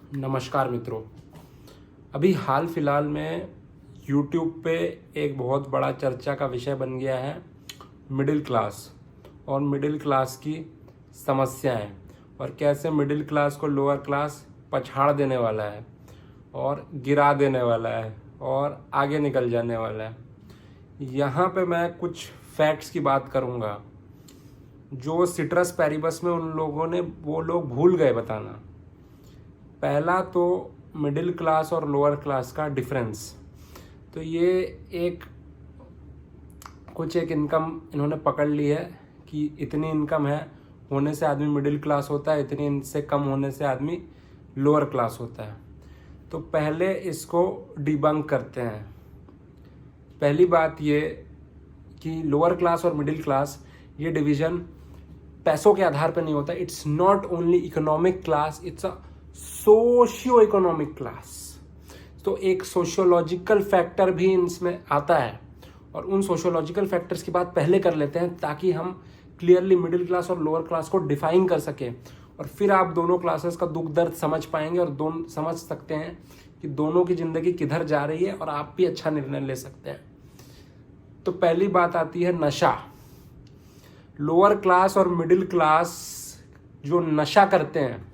नमस्कार मित्रों। अभी हाल फिलहाल में YouTube पे एक बहुत बड़ा चर्चा का विषय बन गया है मिडिल क्लास और मिडिल क्लास की समस्याएं और कैसे मिडिल क्लास को लोअर क्लास पछाड़ देने वाला है और गिरा देने वाला है और आगे निकल जाने वाला है। यहाँ पे मैं कुछ फैक्ट्स की बात करूँगा जो सिट्रस पैरिबस में उन लोगों ने वो लोग भूल गए बताना। पहला तो मिडिल क्लास और लोअर क्लास का डिफरेंस। तो ये एक इनकम इन्होंने पकड़ ली है कि इतनी इनकम है होने से आदमी मिडिल क्लास होता है, इतनी इनसे कम होने से आदमी लोअर क्लास होता है। तो पहले इसको डिबंक करते हैं। पहली बात ये कि लोअर क्लास और मिडिल क्लास ये डिवीज़न पैसों के आधार पर नहीं होता। It's not only economic class, it's a socio economic class. तो एक सोशियोलॉजिकल फैक्टर भी इसमें आता है और उन सोशियोलॉजिकल फैक्टर्स की बात पहले कर लेते हैं ताकि हम क्लियरली मिडिल क्लास और लोअर क्लास को डिफाइन कर सकें और फिर आप दोनों क्लासेस का दुख दर्द समझ पाएंगे और दोनों समझ सकते हैं कि दोनों की ज़िंदगी किधर जा रही है और आप भी अच्छा निर्णय ले सकते हैं। तो पहली बात आती है नशा। लोअर क्लास और मिडिल क्लास जो नशा करते हैं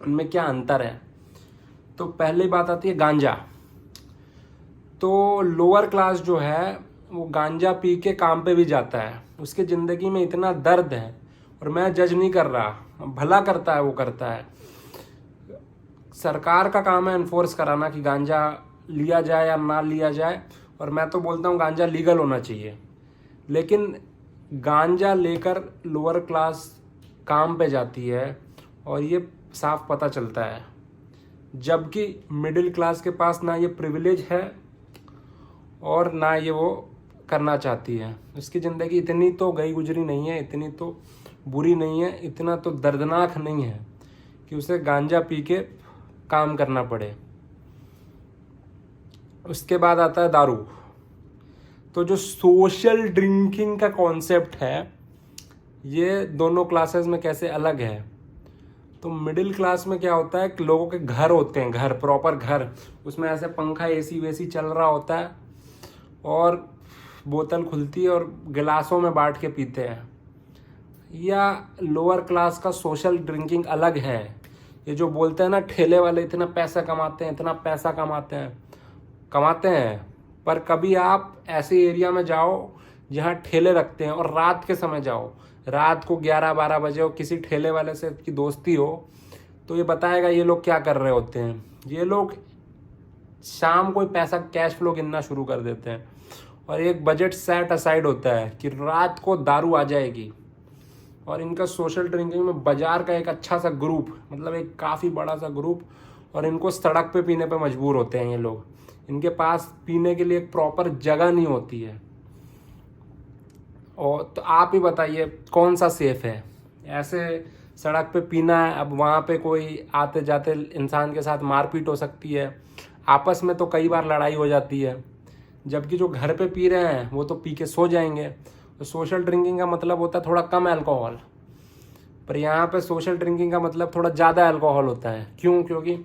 उनमें क्या अंतर है। तो पहली बात आती है गांजा। तो लोअर क्लास जो है वो गांजा पी के काम पे भी जाता है, उसके ज़िंदगी में इतना दर्द है और मैं जज नहीं कर रहा, भला करता है वो करता है। सरकार का काम है इन्फोर्स कराना कि गांजा लिया जाए या ना लिया जाए, और मैं तो बोलता हूँ गांजा लीगल होना चाहिए। लेकिन गांजा लेकर लोअर क्लास काम पे जाती है और ये साफ पता चलता है, जबकि मिडिल क्लास के पास ना ये प्रिविलेज है और ना ये वो करना चाहती है। उसकी ज़िंदगी इतनी तो गई गुजरी नहीं है, इतनी तो बुरी नहीं है, इतना तो दर्दनाक नहीं है कि उसे गांजा पी के काम करना पड़े। उसके बाद आता है दारू। तो जो सोशल ड्रिंकिंग का कॉन्सेप्ट है ये दोनों क्लासेस में कैसे अलग है। तो मिडिल क्लास में क्या होता है कि लोगों के घर होते हैं, घर प्रॉपर घर, उसमें ऐसे पंखा एसी वेसी चल रहा होता है और बोतल खुलती है और गिलासों में बांट के पीते हैं। या लोअर क्लास का सोशल ड्रिंकिंग अलग है। ये जो बोलते हैं ना ठेले वाले इतना पैसा कमाते हैं, इतना पैसा कमाते हैं, पर कभी आप ऐसे एरिया में जाओ जहाँ ठेले रखते हैं और रात के समय जाओ, रात को 11-12 बजे हो, किसी ठेले वाले से की दोस्ती हो तो ये बताएगा ये लोग क्या कर रहे होते हैं। ये लोग शाम को पैसा कैश फ्लो गिनना शुरू कर देते हैं और एक बजट सेट असाइड होता है कि रात को दारू आ जाएगी। और इनका सोशल ड्रिंकिंग में बाजार का एक अच्छा सा ग्रुप, मतलब एक काफ़ी बड़ा सा ग्रुप, और इनको सड़क पे पीने पे मजबूर होते हैं ये लोग। इनके पास पीने के लिए एक प्रॉपर जगह नहीं होती है। और तो आप ही बताइए कौन सा सेफ है, ऐसे सड़क पे पीना है। अब वहाँ पे कोई आते जाते इंसान के साथ मारपीट हो सकती है, आपस में तो कई बार लड़ाई हो जाती है, जबकि जो घर पे पी रहे हैं वो तो पी के सो जाएंगे। तो सोशल ड्रिंकिंग का मतलब होता है थोड़ा कम अल्कोहल, पर यहाँ पे सोशल ड्रिंकिंग का मतलब थोड़ा ज़्यादा अल्कोहल होता है। क्यों? क्योंकि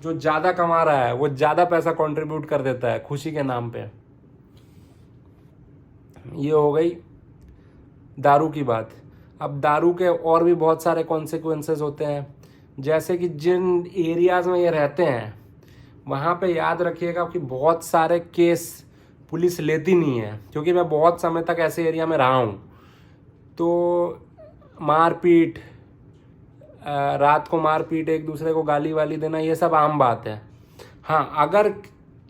जो ज़्यादा कमा रहा है वो ज़्यादा पैसा कंट्रीब्यूट कर देता है खुशी के नाम पे। ये हो गई दारू की बात। अब दारू के और भी बहुत सारे कॉन्सिक्वेंसेस होते हैं, जैसे कि जिन एरियाज़ में ये रहते हैं वहाँ पे याद रखिएगा कि बहुत सारे केस पुलिस लेती नहीं है, क्योंकि मैं बहुत समय तक ऐसे एरिया में रहा हूँ। तो मारपीट, रात को मारपीट, एक दूसरे को गाली वाली देना, ये सब आम बात है। हाँ, अगर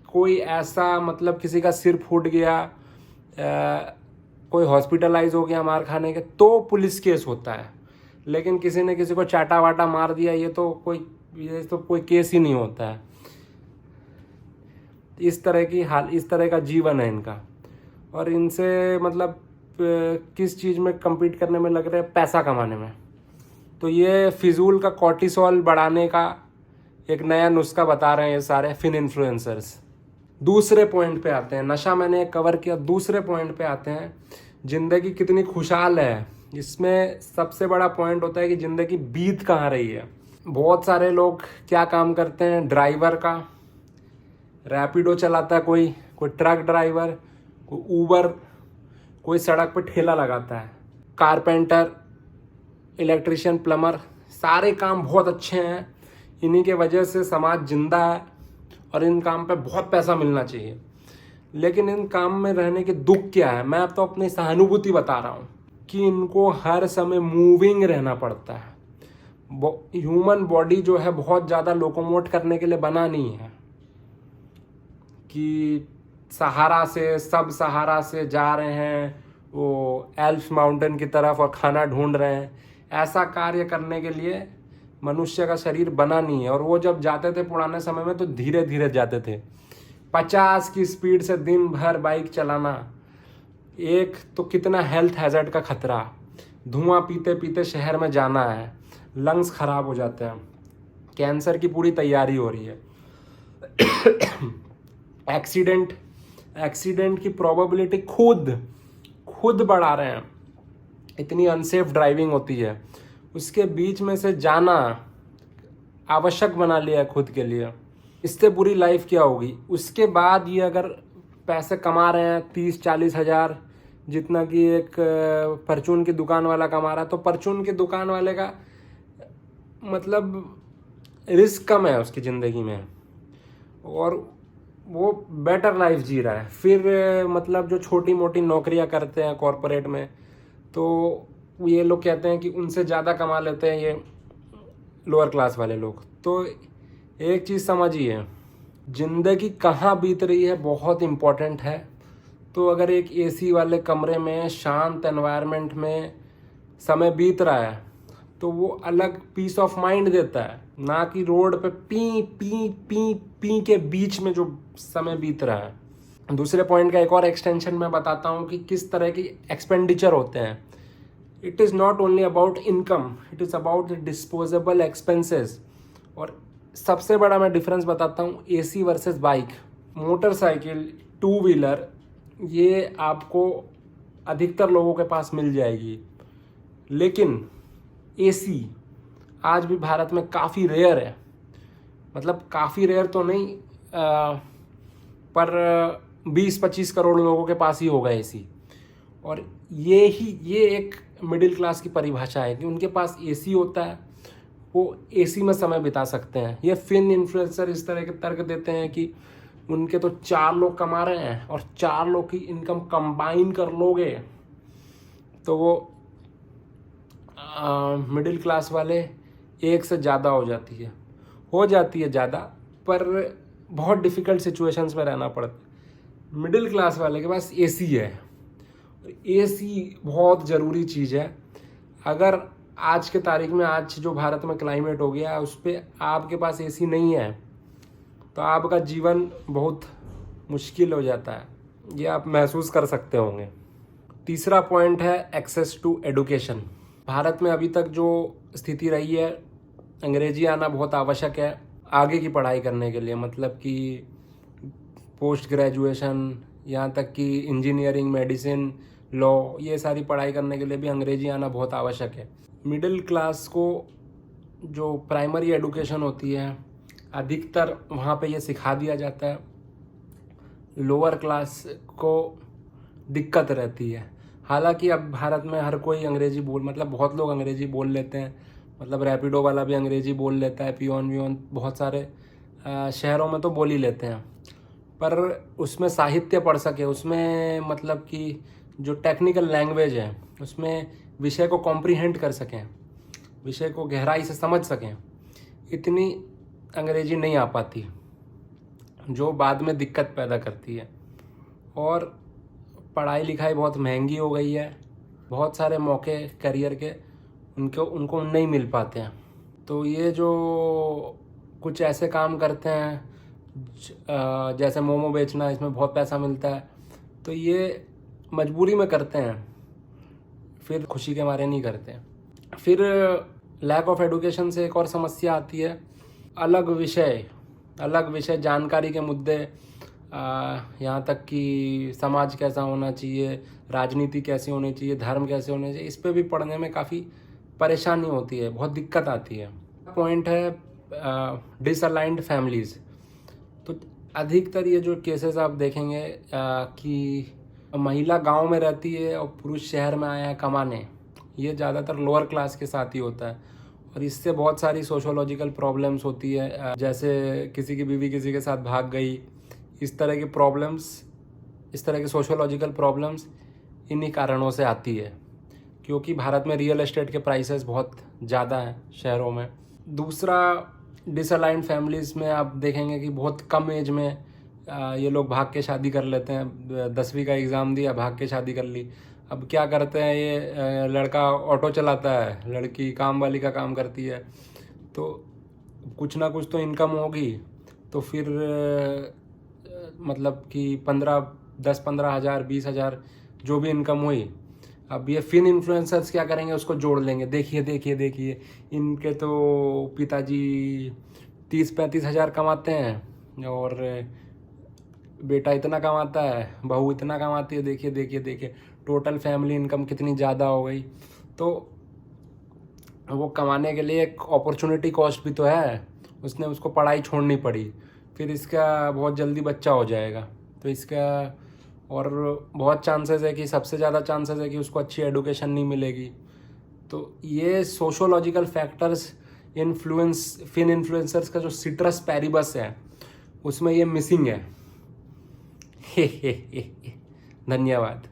कोई ऐसा मतलब किसी का सिर फूट गया, कोई हॉस्पिटलाइज हो गया मार खाने के, तो पुलिस केस होता है। लेकिन किसी ने किसी को चाटा वाटा मार दिया ये तो कोई केस ही नहीं होता है। इस तरह का जीवन है इनका। और इनसे मतलब किस चीज़ में compete करने में लग रहे हैं? पैसा कमाने में। तो ये फिजूल का कॉर्टिसोल बढ़ाने का एक नया नुस्खा बता रहे हैं ये सारे फिन इन्फ्लुएंसर्स। दूसरे पॉइंट पे आते हैं, नशा मैंने कवर किया। दूसरे पॉइंट पे आते हैं, ज़िंदगी कितनी खुशहाल है। इसमें सबसे बड़ा पॉइंट होता है कि ज़िंदगी बीत कहाँ रही है। बहुत सारे लोग क्या काम करते हैं, ड्राइवर का, रैपिडो चलाता है कोई ट्रक ड्राइवर, कोई ऊबर, कोई सड़क पर ठेला लगाता है, कारपेंटर, इलेक्ट्रिशियन, प्लम्बर, सारे काम बहुत अच्छे हैं। इन्हीं के वजह से समाज जिंदा है और इन काम पे बहुत पैसा मिलना चाहिए। लेकिन इन काम में रहने के दुख क्या है, मैं अब तो अपनी सहानुभूति बता रहा हूँ कि इनको हर समय मूविंग रहना पड़ता है। ह्यूमन बॉडी जो है बहुत ज़्यादा लोकोमोट करने के लिए बना नहीं है कि सहारा से सब सहारा से जा रहे हैं वो एल्प्स माउंटेन की तरफ और खाना ढूंढ रहे हैं। ऐसा कार्य करने के लिए मनुष्य का शरीर बना नहीं है। और वो जब जाते थे पुराने समय में तो धीरे धीरे जाते थे। 50 की स्पीड से दिन भर बाइक चलाना, एक तो कितना हेल्थ हैजर्ड का खतरा, धुआं पीते पीते शहर में जाना है, लंग्स खराब हो जाते हैं, कैंसर की पूरी तैयारी हो रही है। एक्सीडेंट की प्रोबेबिलिटी खुद बढ़ा रहे हैं, इतनी अनसेफ ड्राइविंग होती है। उसके बीच में से जाना आवश्यक बना लिया है खुद के लिए। इससे बुरी लाइफ क्या होगी। उसके बाद ये अगर पैसे कमा रहे हैं 30-40 हज़ार, जितना कि एक परचून की दुकान वाला कमा रहा है, तो परचून की दुकान वाले का मतलब रिस्क कम है उसकी ज़िंदगी में और वो बेटर लाइफ जी रहा है। फिर मतलब जो छोटी मोटी नौकरियां करते हैं कॉरपोरेट में, तो ये लोग कहते हैं कि उनसे ज़्यादा कमा लेते हैं ये लोअर क्लास वाले लोग। तो एक चीज़ समझिए, ज़िंदगी कहाँ बीत रही है बहुत इम्पोर्टेंट है। तो अगर एक एसी वाले कमरे में शांत एनवायरनमेंट में समय बीत रहा है तो वो अलग पीस ऑफ माइंड देता है, ना कि रोड पे पी पी पी पी के बीच में जो समय बीत रहा है। दूसरे पॉइंट का एक और एक्सटेंशन मैं बताता हूँ कि किस तरह की एक्सपेंडिचर होते हैं। It is not only about income, it is about the disposable expenses. और सबसे बड़ा मैं डिफरेंस बताता हूँ AC versus bike. Motorcycle, two wheeler, ये आपको अधिकतर लोगों के पास मिल जाएगी, लेकिन एसी आज भी भारत में काफ़ी रेयर है। मतलब काफ़ी रेयर तो नहीं, पर 20-25 करोड़ लोगों के पास ही होगा एसी। और ये एक मिडिल क्लास की परिभाषा है कि उनके पास एसी होता है, वो एसी में समय बिता सकते हैं। ये फिन इन्फ्लुएंसर इस तरह के तर्क देते हैं कि उनके तो 4 लोग कमा रहे हैं और 4 लोग की इनकम कंबाइन कर लोगे तो वो मिडिल क्लास वाले एक से ज़्यादा हो जाती है ज़्यादा, पर बहुत डिफ़िकल्ट सिचुएशंस में रहना पड़ता है। मिडिल क्लास वाले के पास एसी है। एसी बहुत ज़रूरी चीज़ है। अगर आज के तारीख में, आज जो भारत में क्लाइमेट हो गया उस पर आपके पास एसी नहीं है तो आपका जीवन बहुत मुश्किल हो जाता है। ये आप महसूस कर सकते होंगे। तीसरा पॉइंट है एक्सेस टू एडुकेशन। भारत में अभी तक जो स्थिति रही है, अंग्रेजी आना बहुत आवश्यक है आगे की पढ़ाई करने के लिए। मतलब कि पोस्ट ग्रेजुएशन, यहाँ तक कि इंजीनियरिंग, मेडिसिन, लॉ, ये सारी पढ़ाई करने के लिए भी अंग्रेजी आना बहुत आवश्यक है। मिडिल क्लास को जो प्राइमरी एडुकेशन होती है अधिकतर वहाँ पे ये सिखा दिया जाता है। लोअर क्लास को दिक्कत रहती है। हालांकि अब भारत में हर कोई अंग्रेजी मतलब बहुत लोग अंग्रेजी बोल लेते हैं। मतलब रैपिडो वाला भी अंग्रेजी बोल लेता है, पियोन वियोन बहुत सारे शहरों में तो बोल ही लेते हैं। पर उसमें साहित्य पढ़ सके, उसमें मतलब कि जो टेक्निकल लैंग्वेज है उसमें विषय को कॉम्प्रीहेंड कर सकें, विषय को गहराई से समझ सकें, इतनी अंग्रेजी नहीं आ पाती, जो बाद में दिक्कत पैदा करती है। और पढ़ाई लिखाई बहुत महंगी हो गई है, बहुत सारे मौके करियर के उनको नहीं मिल पाते हैं। तो ये जो कुछ ऐसे काम करते हैं जैसे मोमो बेचना, इसमें बहुत पैसा मिलता है, तो ये मजबूरी में करते हैं, फिर खुशी के मारे नहीं करते। फिर लैक ऑफ एडुकेशन से एक और समस्या आती है, अलग विषय जानकारी के मुद्दे, यहाँ तक कि समाज कैसा होना चाहिए, राजनीति कैसी होनी चाहिए, धर्म कैसे होने चाहिए, इस पे भी पढ़ने में काफ़ी परेशानी होती है, बहुत दिक्कत आती है। पॉइंट है डिसअलाइंड फैमिलीज़। तो अधिकतर ये जो केसेस आप देखेंगे कि महिला गांव में रहती है और पुरुष शहर में आया है कमाने, ये ज़्यादातर लोअर क्लास के साथ ही होता है और इससे बहुत सारी सोशोलॉजिकल प्रॉब्लम्स होती है, जैसे किसी की बीवी किसी के साथ भाग गई, इस तरह की प्रॉब्लम्स, इस तरह की सोशोलॉजिकल प्रॉब्लम्स इन्हीं कारणों से आती है, क्योंकि भारत में रियल एस्टेट के प्राइसेस बहुत ज़्यादा हैं शहरों में। दूसरा, डिसअलाइंड फैमिलीज़ में आप देखेंगे कि बहुत कम एज में ये लोग भाग के शादी कर लेते हैं। 10वीं का एग्ज़ाम दिया, भाग के शादी कर ली। अब क्या करते हैं, ये लड़का ऑटो चलाता है, लड़की काम वाली का काम करती है, तो कुछ ना कुछ तो इनकम होगी। तो फिर मतलब कि 10-15 हज़ार 20 हज़ार जो भी इनकम हुई, अब ये फिन इन्फ्लुएंसर्स क्या करेंगे, उसको जोड़ लेंगे। देखिए इनके तो पिताजी 30-35 हज़ार कमाते हैं और बेटा इतना कमाता है, बहू इतना कमाती है, देखिए टोटल फैमिली इनकम कितनी ज़्यादा हो गई। तो वो कमाने के लिए एक अपॉर्चुनिटी कॉस्ट भी तो है, उसने उसको पढ़ाई छोड़नी पड़ी, फिर इसका बहुत जल्दी बच्चा हो जाएगा, तो इसका और बहुत चांसेस है कि सबसे ज़्यादा चांसेस है कि उसको अच्छी एडुकेशन नहीं मिलेगी। तो ये सोशोलॉजिकल फैक्टर्स फिन इन्फ्लुएंसर्स का जो सिट्रस पैरिबस है उसमें ये मिसिंग है। धन्यवाद।